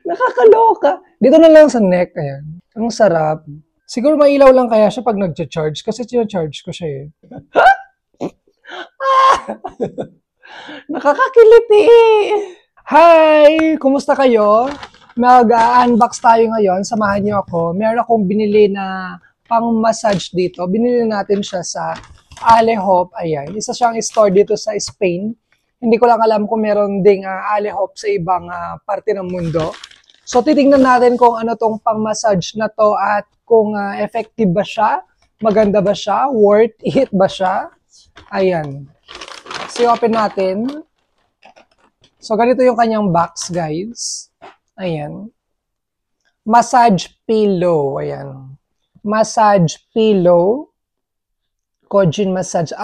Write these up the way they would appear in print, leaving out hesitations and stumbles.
Nakakaloka. Dito na lang sa neck, ayan. Ang sarap. Siguro mailaw lang kaya siya pag nagcha-charge kasi charge ko siya eh. Nakakakiliti! Hi! Kumusta kayo? Mag-unbox tayo ngayon. Samahan niyo ako. Meron akong binili na pang-massage dito. Binili natin siya sa Alehop. Ayan. Isa siyang store dito sa Spain. Hindi ko lang alam kung meron ding Alehop sa ibang parte ng mundo. So, titingnan natin kung ano tong pang-massage na to at kung effective ba siya, maganda ba siya, worth it ba siya. Ayan. So, open natin. So, ganito yung kanyang box, guys. Ayan. Massage pillow. Ayan. Massage pillow. Kojin massage.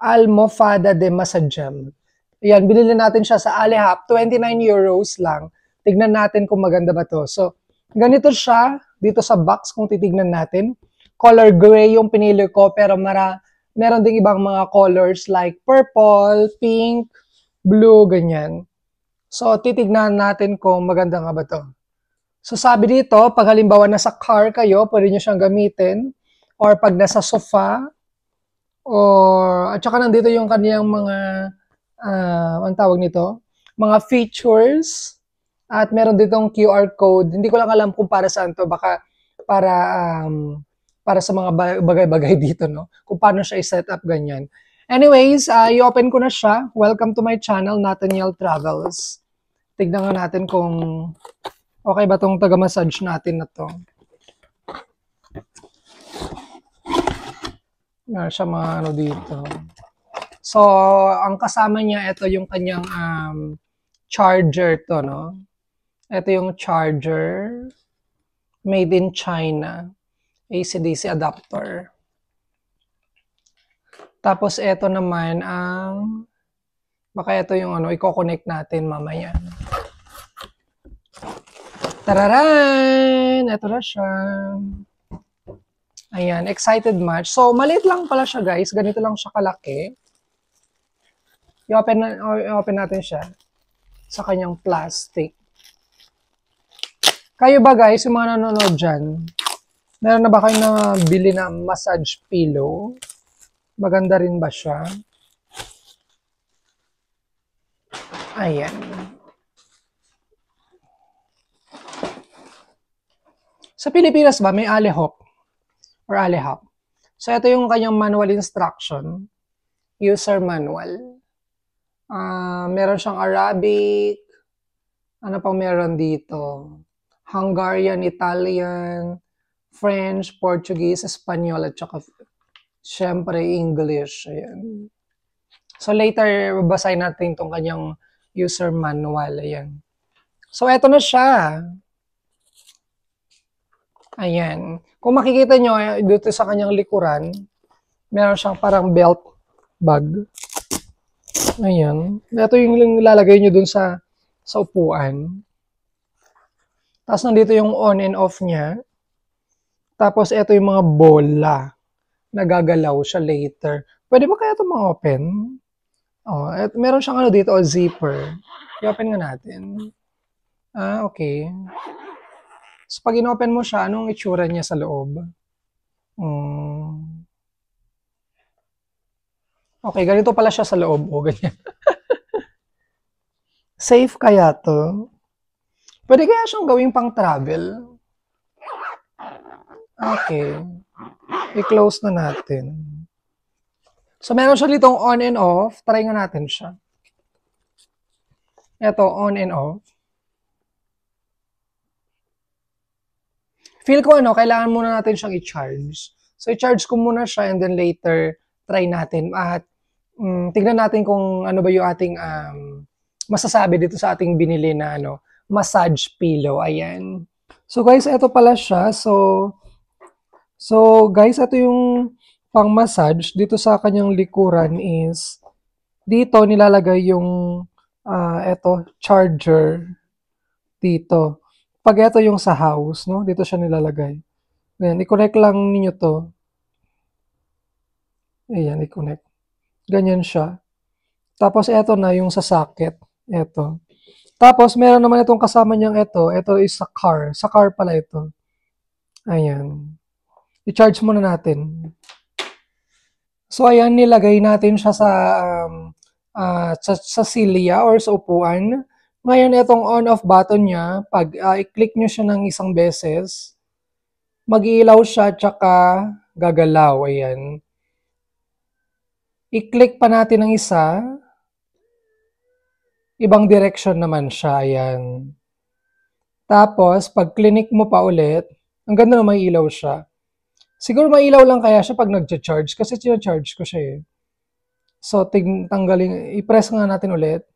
Almohada de Massagem. Ayan, binili natin siya sa Alehop. 29 euros lang. Tignan natin kung maganda ba to. So, ganito siya dito sa box kung titignan natin. Color gray yung pinili ko pero meron ding ibang mga colors like purple, pink, blue, ganyan. So, titignan natin kung maganda nga ba to. So, sabi dito, pag halimbawa nasa car kayo, pwede nyo siyang gamitin. Or pag nasa sofa. Or, at saka nandito yung kaniyang mga, ang tawag nito? Mga features. At meron ditong QR code. Hindi ko lang alam kung para saan to. Baka para sa mga bagay-bagay dito, no? Kung paano siya i-set up ganyan. Anyways, i-open ko na siya. Welcome to my channel, Nathaniel Travels. Tignan nga natin kung okay ba tong taga-massage natin na to. Meron siya mga ano dito. So, ang kasama niya, ito yung kanyang charger to, no? Ito yung charger. Made in China. AC-DC adapter. Tapos, ito naman ang baka ito yung ano, i-connect natin mamaya. Tararan! Ito na siya. Ayan, excited much. So, maliit lang pala siya, guys. Ganito lang siya kalaki. I-open natin siya sa kanyang plastic. Kayo ba, guys, yung mga nanonood dyan, meron na ba kayo na bili na massage pillow? Maganda rin ba siya? Ayan. Sa Pilipinas ba, may Alehop or Alehop. So, ito yung kanyang manual instruction. User manual. Meron siyang Arabic. Ano pang meron dito? Hungarian, Italian, French, Portuguese, Espanyol, at saka syempre English. Ayan. So, later, babasahin natin itong kanyang user manual. Ayan. So, eto na siya. Ayan. Kung makikita nyo, dito sa kanyang likuran, meron siyang parang belt bag. Ayan. Ito yung ilalagay nyo dun sa upuan. Tapos nandito yung on and off niya. Tapos ito yung mga bola. Nagagalaw siya later. Pwede ba kaya ito ma-open? Oh, meron siyang ano dito, zipper. I-open nga natin. Okay. So, pag in-open mo siya, anong itsura niya sa loob? Okay, ganito pala siya sa loob. O, ganyan. Safe kaya to? Pwede kaya siyang gawing pang travel? Okay. I-close na natin. So, meron siya ditong on and off. Try nga natin siya. Ito, on and off. Feel ko kailangan muna natin siyang i-charge. So, i-charge ko muna siya and then later, try natin. At tignan natin kung ano ba yung ating masasabi dito sa ating binili na massage pillow. Ayan. So, guys, ito pala siya. So guys, ito yung pang-massage. Dito sa kanyang likuran is, dito nilalagay yung charger. Dito. Pag ito yung sa house, no? Dito siya nilalagay. Ayan, i-connect lang ninyo to. Ayan, i-connect. Ganyan siya. Tapos ito na yung sa socket. Ito. Tapos, meron naman itong kasama niyang ito. Ito is sa car. Sa car pala ito. Ayan. I-charge muna natin. So, ayan, nilagay natin siya sa silya or sa upuan. Ngayon, itong on-off button niya, pag i-click nyo siya ng isang beses, mag-iilaw siya, tsaka gagalaw. Ayan. I-click pa natin ng isa. Ibang direction naman siya. Ayan. Tapos, pag clinic mo pa ulit, ang ganda na may ilaw siya. Siguro may ilaw lang kaya siya pag nag-charge kasi charge ko siya eh. So, tanggalin, i-press nga natin ulit.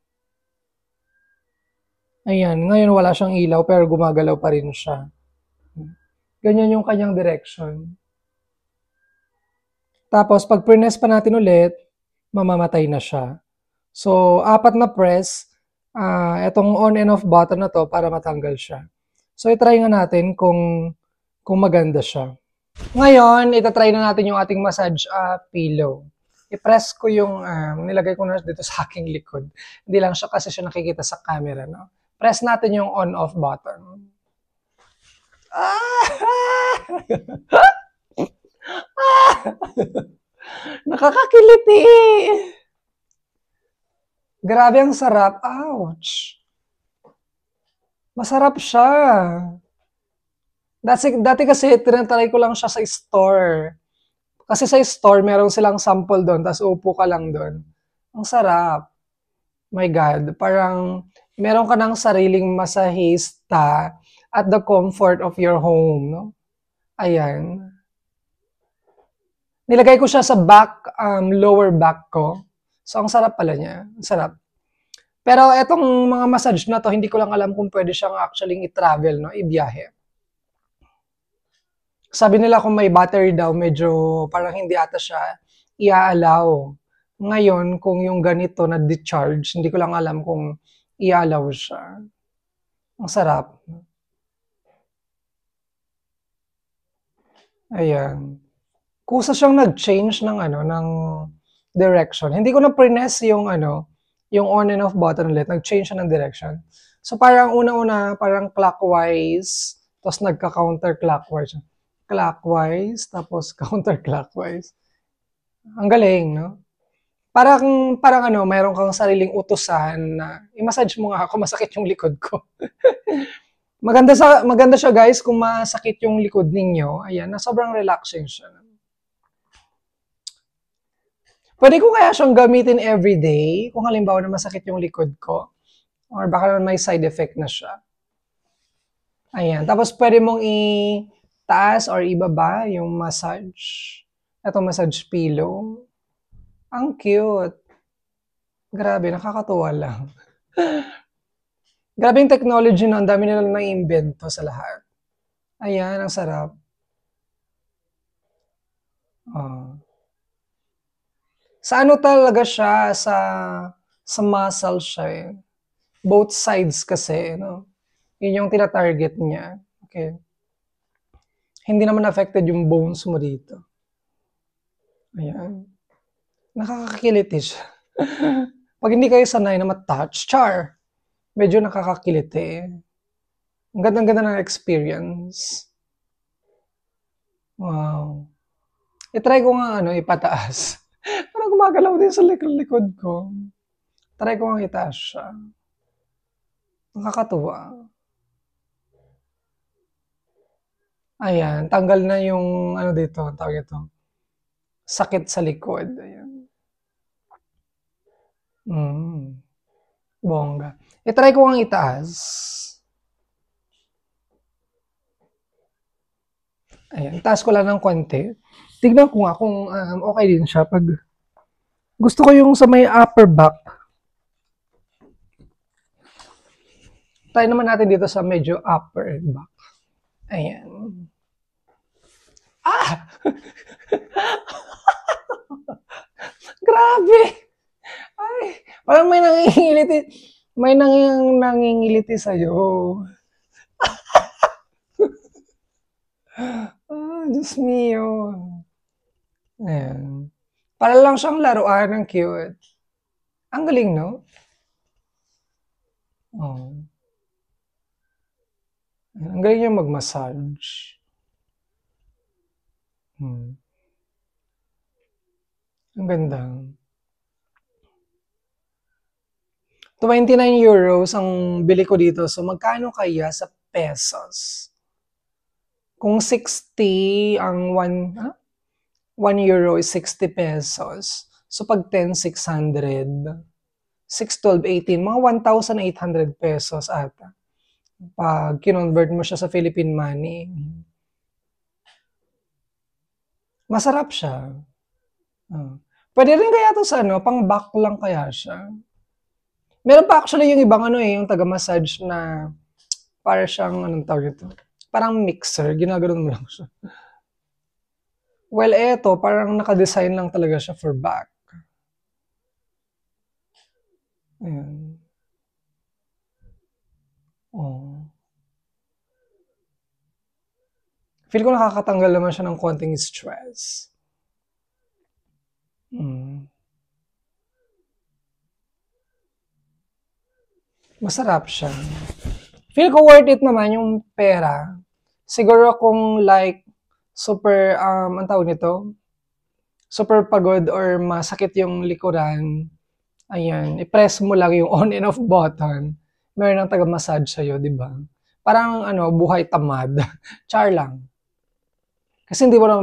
Ayan, ngayon wala siyang ilaw pero gumagalaw pa rin siya. Ganyan yung kanyang direction. Tapos, pag press pa natin ulit, mamamatay na siya. So, 4 na press, itong on and off button na to para matanggal siya. So, itry nga natin kung maganda siya. Ngayon, itatry na natin yung ating massage pillow. I-press ko yung, nilagay ko na dito sa aking likod. Hindi lang siya kasi siya nakikita sa camera, no? Press natin yung on-off button. Nakakakiliti! Grabe ang sarap. Ouch! Masarap siya. Dati kasi, tinatry ko lang siya sa store. Kasi sa store, meron silang sample doon, tapos upo ka lang doon. Ang sarap. My God. Parang, meron ka ng sariling masahista at the comfort of your home. No? Ayan. Nilagay ko siya sa back, lower back ko. So, ang sarap pala niya. Ang sarap. Pero etong mga massage na to, hindi ko lang alam kung pwede siyang actually i-travel, no? Ibiyahe. Sabi nila kung may battery daw, medyo parang hindi ata siya i-allow. Ngayon, kung yung ganito na decharge, hindi ko lang alam kung i-allow siya. Ang sarap. Ayan. Kusa siyang nag-change ng ng direction. Hindi ko na press yung yung on and off button ulit. Nag-change siya ng direction. So parang una-una, parang clockwise, tapos nagka-counterclockwise. Clockwise, tapos counterclockwise. Ang galing, no? Parang mayroon kang sariling utusan na i-massage mo nga ako, masakit yung likod ko. Maganda siya guys kung masakit yung likod ninyo. Ayan, na sobrang relaxing siya. Pwede ko kaya siyang gamitin everyday kung halimbawa na masakit yung likod ko. Or baka naman may side effect na siya. Ayan. Tapos pwede mong i-taas or ibaba yung massage. Ito massage pillow. Ang cute. Grabe, nakakatuwa lang. Grabe yung technology na. Ang dami nilang na-invento sa lahat. Ayan, ang sarap. Sa talaga siya, sa muscle siya eh. Both sides kasi, no? Yun yung tina-target niya. Okay. Hindi naman affected yung bones mo dito. Ayan. Nakakakiliti siya. Pag hindi kayo sanay na matouch, char, medyo nakakakiliti. Ang ganda-ganda ng experience. Wow. I-try ko nga ipataas. Parang gumagalaw din sa likod ko. Try ko nga itaas siya. Nakakatuwa. Ayan, tanggal na yung dito, tawag ito. Sakit sa likod. Ayan. Bongga. I-try ko nga itaas. Ayan, itaas ko lang ng konti. Tignan ko nga kung okay din siya. Pag gusto ko yung sa may upper back. Try naman natin dito sa medyo upper back. Ayan. Ah! Grabe! Ay, parang may nangingiliti. May nangingiliti sa'yo. Diyos mio. Ayan. Para lang siyang laruan ng cute. Ang galing, no? Oh. Ang galing niya mag-massage. Ang ganda. 29 € ang bili ko dito. So, magkano kaya sa pesos? Kung 60 ang 1 euro is 60 pesos. So, pag 10, 600. 6, 12, 18. Mga 1,800 pesos ata. Pag kinonvert mo siya sa Philippine money. Masarap siya. Pwede rin kaya to sa pang back lang kaya siya. Meron pa actually yung ibang yung taga-massage na para siyang, anong tawag ito? Parang mixer, ginaganon mo lang siya. Well, eto, parang naka-design lang talaga siya for back. Ayan. Oh. Feel ko nakakatanggal naman siya ng konting stress. Masarap siya. Feel ko worth it naman yung pera. Siguro kung like, super, ang tawag nito, super pagod or masakit yung likuran, ayan, i-press mo lang yung on and off button. Meron ng taga-massage sa'yo, di ba? Parang, buhay tamad. Char lang. Kasi hindi mo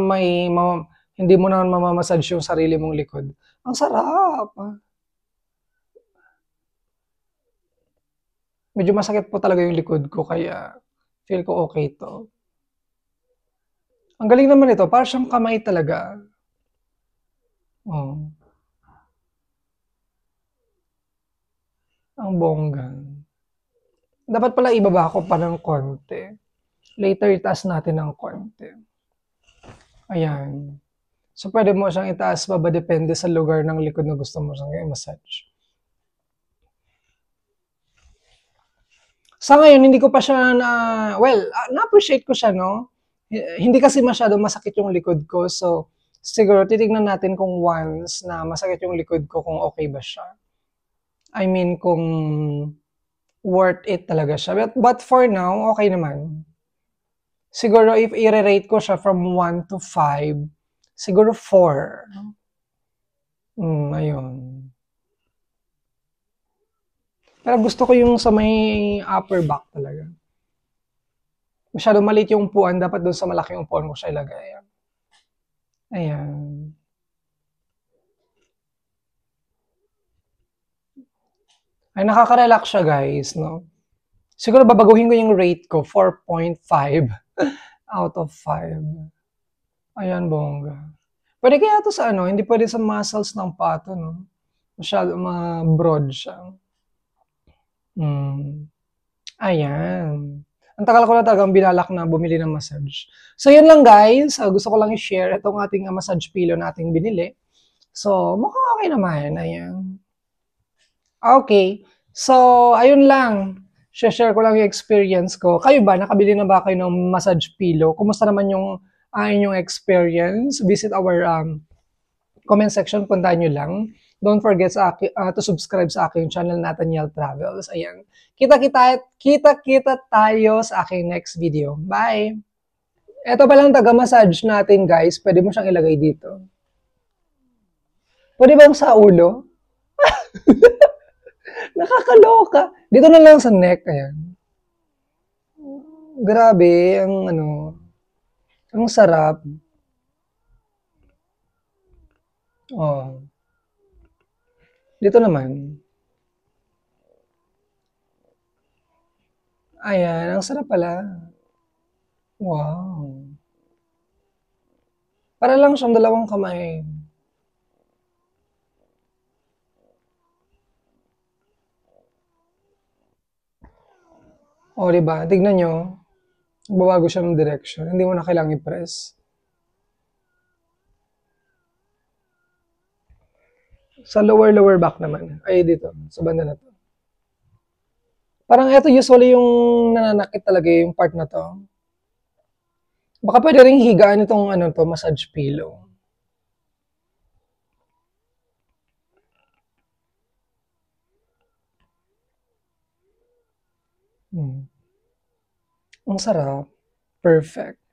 naman mamamassage yung sarili mong likod. Ang sarap. Medyo masakit po talaga yung likod ko, kaya feel ko okay to. Ang galing naman ito, parang siyang kamay talaga. Oh. Ang bongga. Dapat pala ibaba ko pa ng konti. Later, itaas natin ng konti. Ayan. So, pwede mo siyang itaas baba, depende sa lugar ng likod na gusto mo siyang i-massage. Sa ngayon, hindi ko pa siya na-appreciate ko siya, no? Hindi kasi masyado masakit yung likod ko. So, siguro, titignan natin kung once na masakit yung likod ko, kung okay ba siya. I mean, kung worth it talaga siya. But for now, okay naman. Siguro, if i-rate ko siya from 1 to 5, siguro 4. Ayun. Pero gusto ko yung sa may upper back talaga. Masyado maliit yung upuan, dapat doon sa malaking upuan ko siya ilagay. Ayan. Ay, nakaka-relax siya, guys, no? Siguro babaguhin ko yung rate ko, 4.5 out of 5. Ayan, bongga. Pwede kaya to sa hindi pwede sa muscles ng pato, no? Masyado ma-broad siya. Ayan. Ang tagal ko na talagang binalak na bumili ng massage. So, yun lang, guys. Gusto ko lang i-share itong ating massage pillow na ating binili. So, mukhang okay naman. Ayan. Okay. So, ayun lang. Share ko lang yung experience ko. Kayo ba? Nakabili na ba kayo ng massage pillow? Kumusta naman yung inyong experience? Visit our comment section. Puntahan nyo lang. Don't forget to subscribe sa aking channel, Nathaniel Travels. Ayan. Kita-kita tayo sa aking next video. Bye! Ito palang taga-massage natin, guys. Pwede mo siyang ilagay dito. Pwede bang sa ulo? Nakakaloka. Dito na lang sa neck. Ayan. Grabe. Ang sarap. Oh. Dito naman. Ayan. Ang sarap pala. Wow. Para lang siyang dalawang kamay. O, diba? Tignan nyo. Babago siya ng direction. Hindi mo na kailangang i-press. Sa lower back naman. Ay, dito. Sa banda na to. Parang ito usually yung nananakit talaga yung part na to. Baka pwede rin higaan itong massage pillow. Ang sarap. Perfect.